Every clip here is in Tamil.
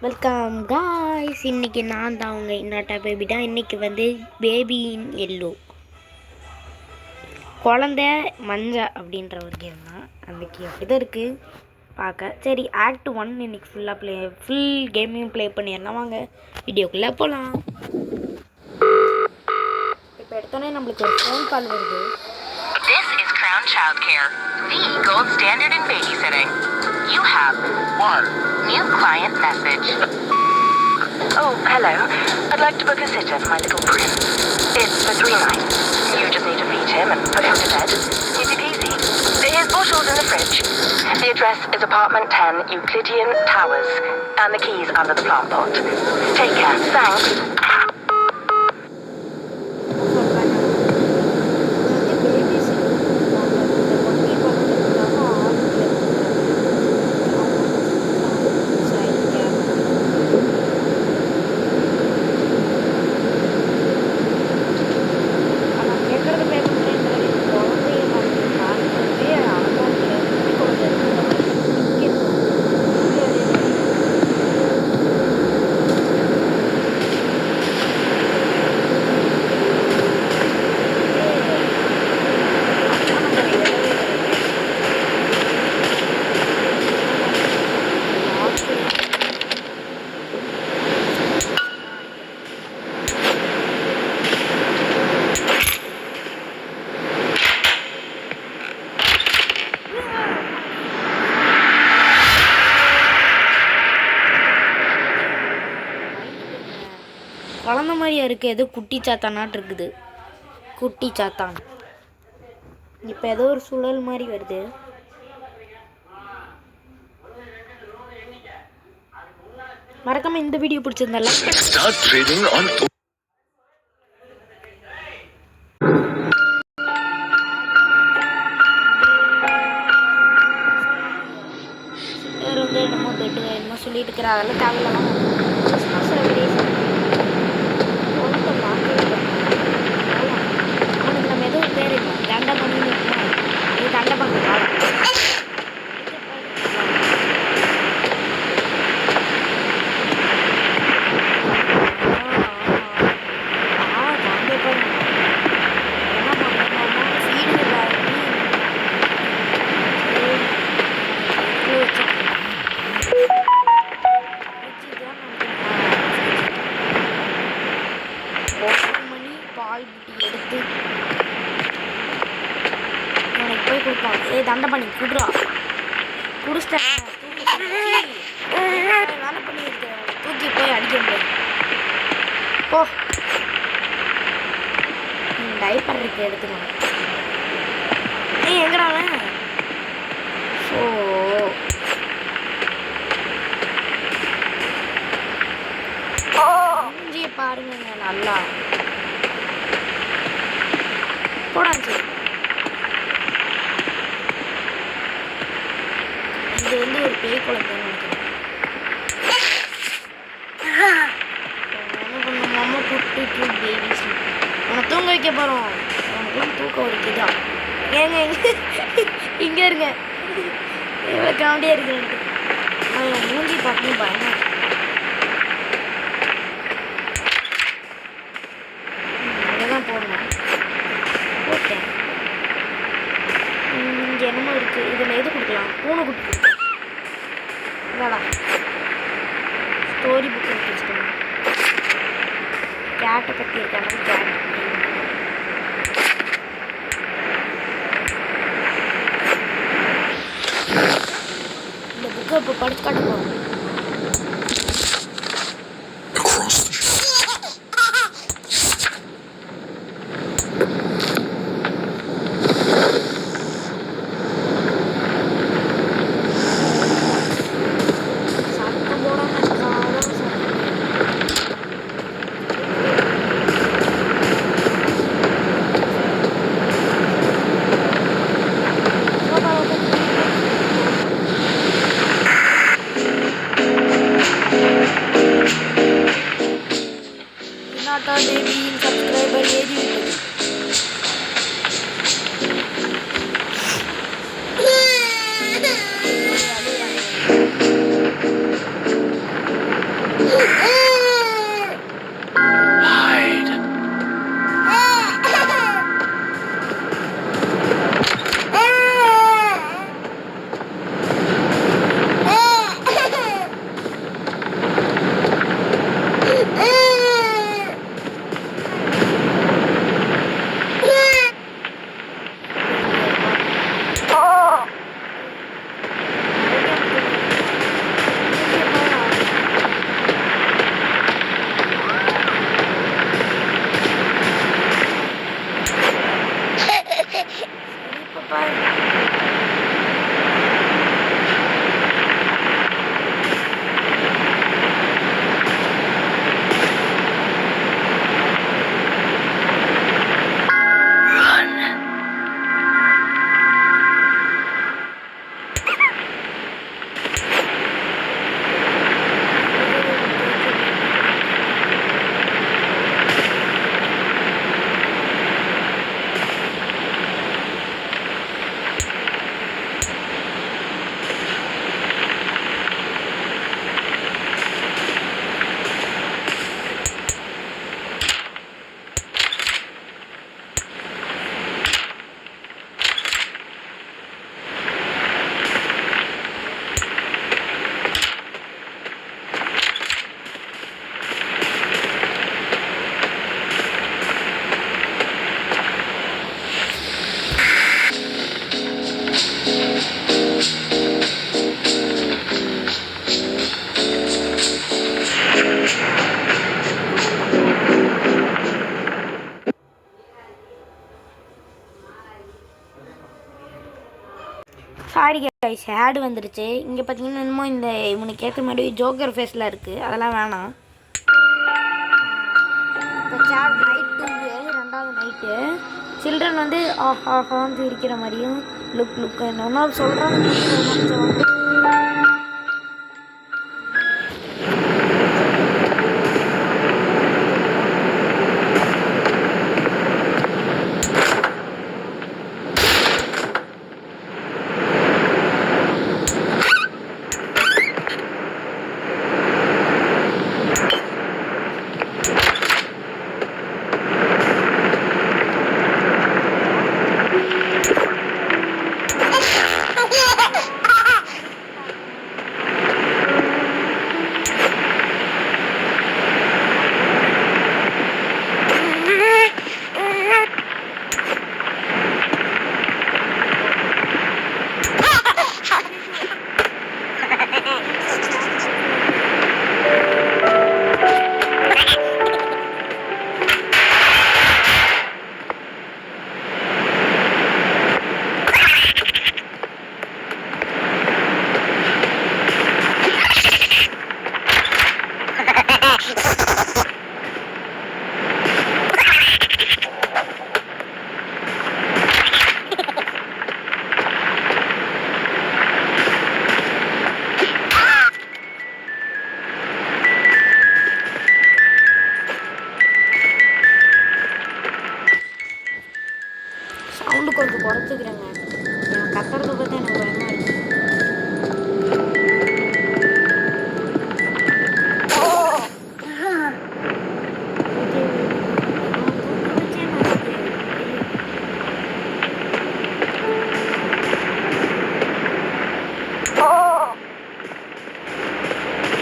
Welcome guys. இன்றைக்கி நான் தான் அவங்க இன்னாட்டா பேபி தான். இன்றைக்கி வந்து பேபி இன் எல்லோ குழந்த மஞ்சா அப்படின்ற ஒரு கேம் தான். அன்றைக்கி அப்படி தான் இருக்குது பார்க்க. சரி, ஆக்ட் 1 இன்றைக்கி ஃபுல் கேமையும் ப்ளே பண்ணிடலாம். வாங்க வீடியோக்குள்ளே போகலாம். இப்போ எடுத்தோன்னே நம்மளுக்கு ஒரு ஃபோன் கால் வருது. This is Crown Childcare, the gold standard in babysitting. You have one new client message. Oh, hello. I'd like to book a sitter for my little prince. It's for 3 nights. You just need to feed him and put him to bed. Easy peasy. His bottle's in the fridge. The address is apartment 10, Euclidean Towers, and the key's under the plant pot. Take care. Thanks. குழந்த மாதிரியா இருக்குது. ஏதோ குட்டி சாத்தானாட்டு இருக்குது. குட்டி சாத்தான். இப்போ ஏதோ ஒரு சுழல் மாதிரி வருது. மறக்காம இந்த வீடியோ பிடிச்சிருந்தால வந்து என்னமோ பெட்டு என்னமோ சொல்லிட்டு இருக்கிற அதெல்லாம் தேவையில்லாம் அவனுக்கு நம்ம ஏதோ ஒரு பேர் இருக்கும். தண்டை பண்ணி அது தண்டை பண்ணி பால் புட்டி எடுத்து அவனுக்கு போய் கொடுப்பான். தண்டை பண்ணி குடுறா குடிச்சிட்டேன். வேலை பண்ணியிருக்கேன். தூக்கி போய் அடிக்க முடியாது. ஓ, டைப்பர் இருக்கு எடுத்துக்கணும். எங்கடா அவன்? ஸோ மூஞ்சியை பாருங்க நல்லா போடாச்சு. இது வந்து ஒரு பேய் குழந்தைன்னு நினைக்கிறேன். என்ன பண்ணுமாமா குட்டி பேபிஸ் அவனை தூங்க வைக்க போகிறோம். அவனுக்குலாம் தூக்கம் இருக்குதா? ஏங்க இங்கே இருங்க. எவ்வளோ காமெடியாக இருக்குன்ட்டு அவன் மூஞ்சி பார்க்கணும் பயமா. அங்கதான் போடணும். போட்டேன். இங்கே என்னமோ இருக்குது. இதில் எது கொடுக்கலாம்? பூனை குட்டி கொடுக்கலாம். இதாடா ஸ்டோரி புக் எடுத்து வச்சுக்கோங்க. கேட்டை பற்றி இருக்காங்க. கேட் இந்த புக்கை இப்போ படிச்சு காட்ட போகிறோம். சாரி கைஸ், ஆடு வந்துருச்சு. இங்கே பார்த்தீங்கன்னா என்னமோ இந்த இவனுக்கு கேட்குற மாதிரி ஜோக்கர் ஃபேஸில் இருக்குது. அதெல்லாம் வேணாம். இப்போ சேட் நைட் தூங்கு, 2வது நைட்டு. சில்ட்ரன் வந்து ஆஹாஹான்னு இருக்கிற மாதிரியும் லுக் ஒன்றால் சொல்கிறாங்க. சவுண்டு கொஞ்சம் குறைச்சிக்கிறேங்க. நான் கத்துறத பற்றி எனக்கு பயமாக இருக்கு.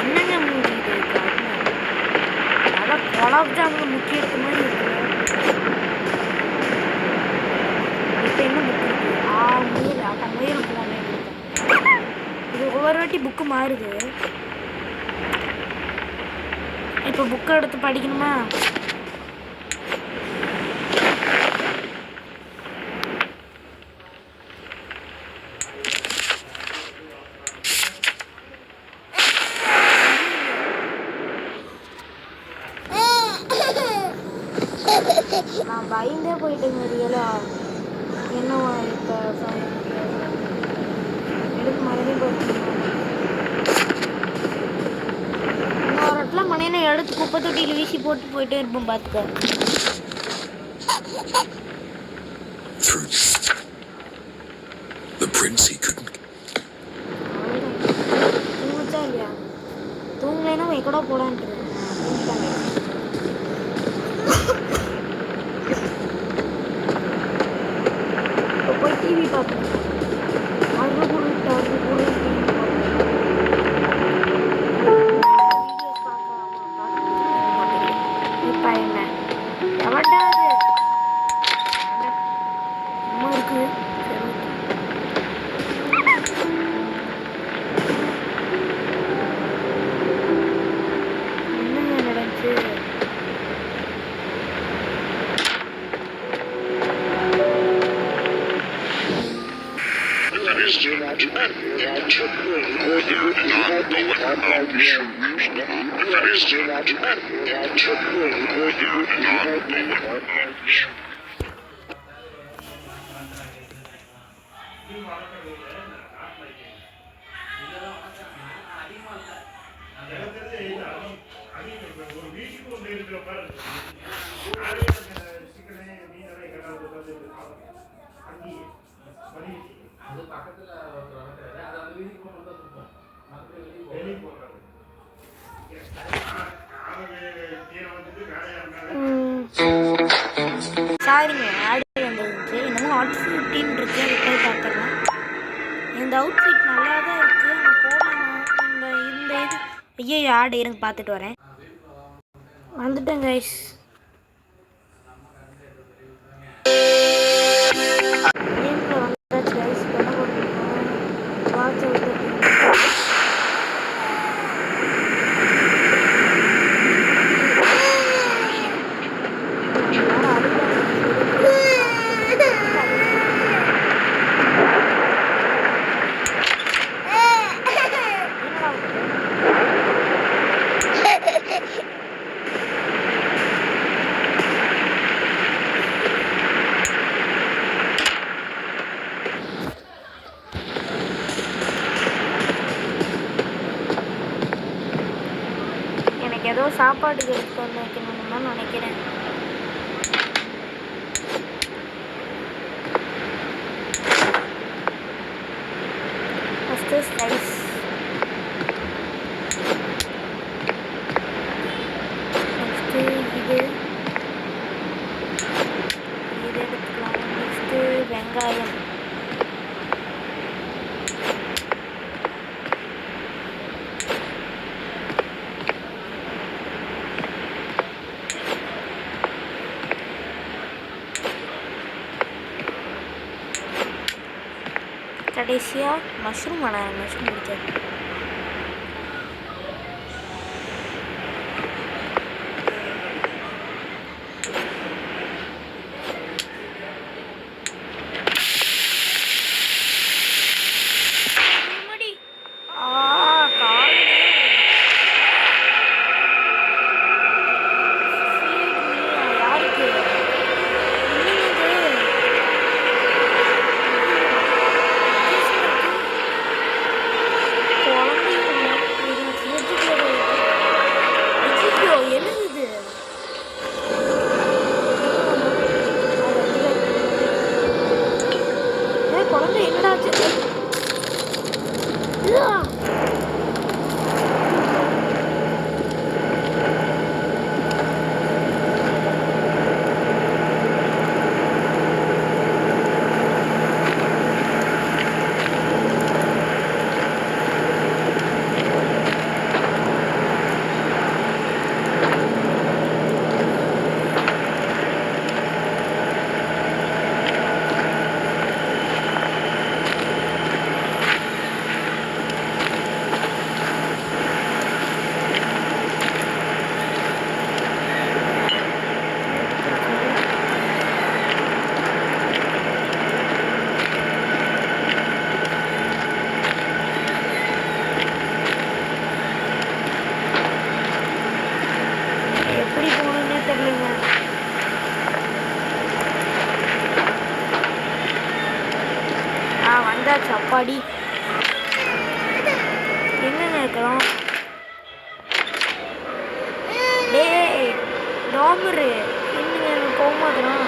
என்னங்க மூஞ்சி இது? அதான் குழாப் ஜாமுன் முக்கிய எடுத்த மாதிரி இருக்கு. இப்போ என்ன புக் இருக்கு? முயல். அப்போ முயல் போனேன். இது ஒவ்வொரு வாட்டி புக்கு மாறுது. இப்போ புக்கை எடுத்து படிக்கணுமா? நான் பயந்தே போயிட்டேங்க ரியலா. என்னவா இப்போ எடுக்க மறுபடியும் போயிட்டு இன்னொரு இடத்துல மனையில எடுத்து குப்பை தொட்டியில் வீசி போட்டு போயிட்டே இருப்போம். பார்த்துக்க. தூங்குச்சா இல்லையா? தூங்கலைன்னா எக்கடோ போடான்ட்டு போய் டிவி பார்ப்போம். இப்போ என்ன எவட்டாது அம்மா இருக்கு. என்னங்க நடந்துச்சு? சாரிங்க, ஆடு வந்துருந்துச்சு. என்னமோ அவுட்ஃபிட்டின்னு இருக்கு. அது போய் பார்த்துக்கலாம். இந்த அவுட்ஃபிட் நல்லா தான் இருக்குது. ஆனால் போடணும். இந்த இது ஐயோ ஆடு இருங்க பார்த்துட்டு வரேன். வந்துட்டேன் கைஸ். கேமில் வந்தாச்சு கைஸ். என்ன போட்டுருக்கோம்? Watch out. எனக்கு ஏதோ சாப்பாடு எடுத்து வந்து வைக்கணும்னு தான் நினைக்கிறேன். First slice. நெக்ஸ்ட்டு இது எடுத்துக்கலாம். நெக்ஸ்ட்டு வெங்காயம். கடைசியாக மஷ்ரூம். ஆனால் மஷ்ரூம் பிடிக்காது. சப்பாடி எங்கங்க இருக்கிறோம்? டேய் டாமரு என்னங்க போமாதுறான்.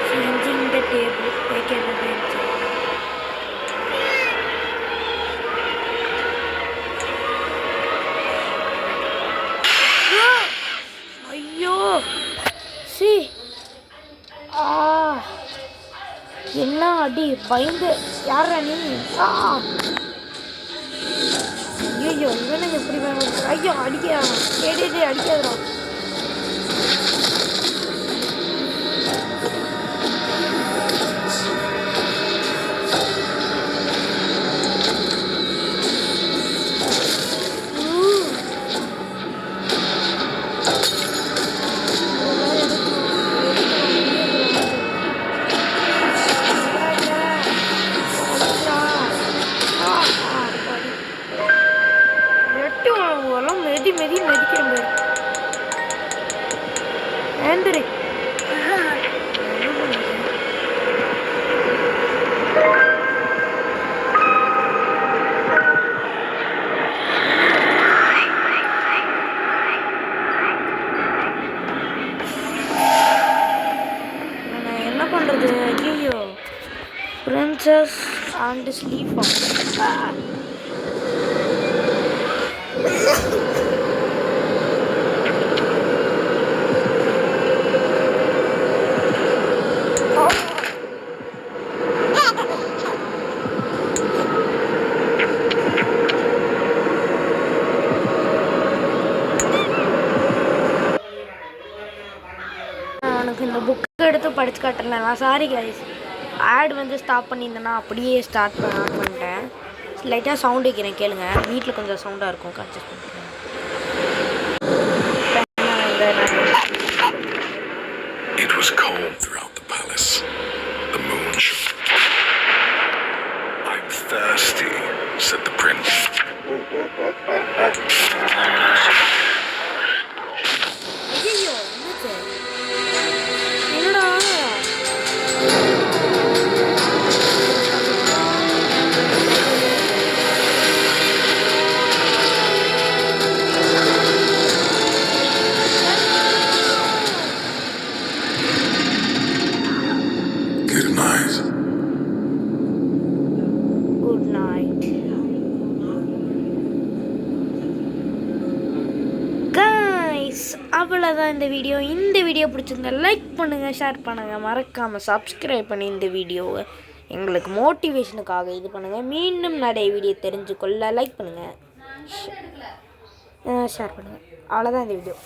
சேஞ்சிங் த டேபிள் வைக்கிறது. ஐயோ சி என்ன அடி பயந்து. யாரா நீ? ஐயோ இவனுங்க எப்படி வேணும்? ஐயோ அடிக்கிறான். கேட்டு அடிக்காதான். Princess and sleeper. எனக்கு இந்த புக் எடுத்து படிச்சு காட்டுறேன். சாரி கைஸ், ஆட் வந்து ஸ்டாப் பண்ணியிருந்தேன்னா அப்படியே ஸ்டார்ட் பண்ணிட்டேன். லைட்டாக சவுண்ட் வைக்கிறேன் கேளுங்க. வீட்டில் கொஞ்சம் சவுண்டாக இருக்கும். அட்ஜஸ்ட் பண்ணிக்கிறேன். It was cold throughout the palace. The moon shone. I'm thirsty, said the prince. ஐயோ என்னடா அவ்வளோதான் இந்த வீடியோ பிடிச்சிருந்தா லைக் பண்ணுங்கள், ஷேர் பண்ணுங்கள், மறக்காமல் சப்ஸ்கிரைப் பண்ணி இந்த வீடியோவை எங்களுக்கு மோட்டிவேஷனுக்காக இது பண்ணுங்கள். மீண்டும் நிறைய வீடியோ தெரிஞ்சுக்கொள்ள லைக் பண்ணுங்கள், ஷேர் பண்ணுங்கள். அவ்வளோதான் இந்த வீடியோ.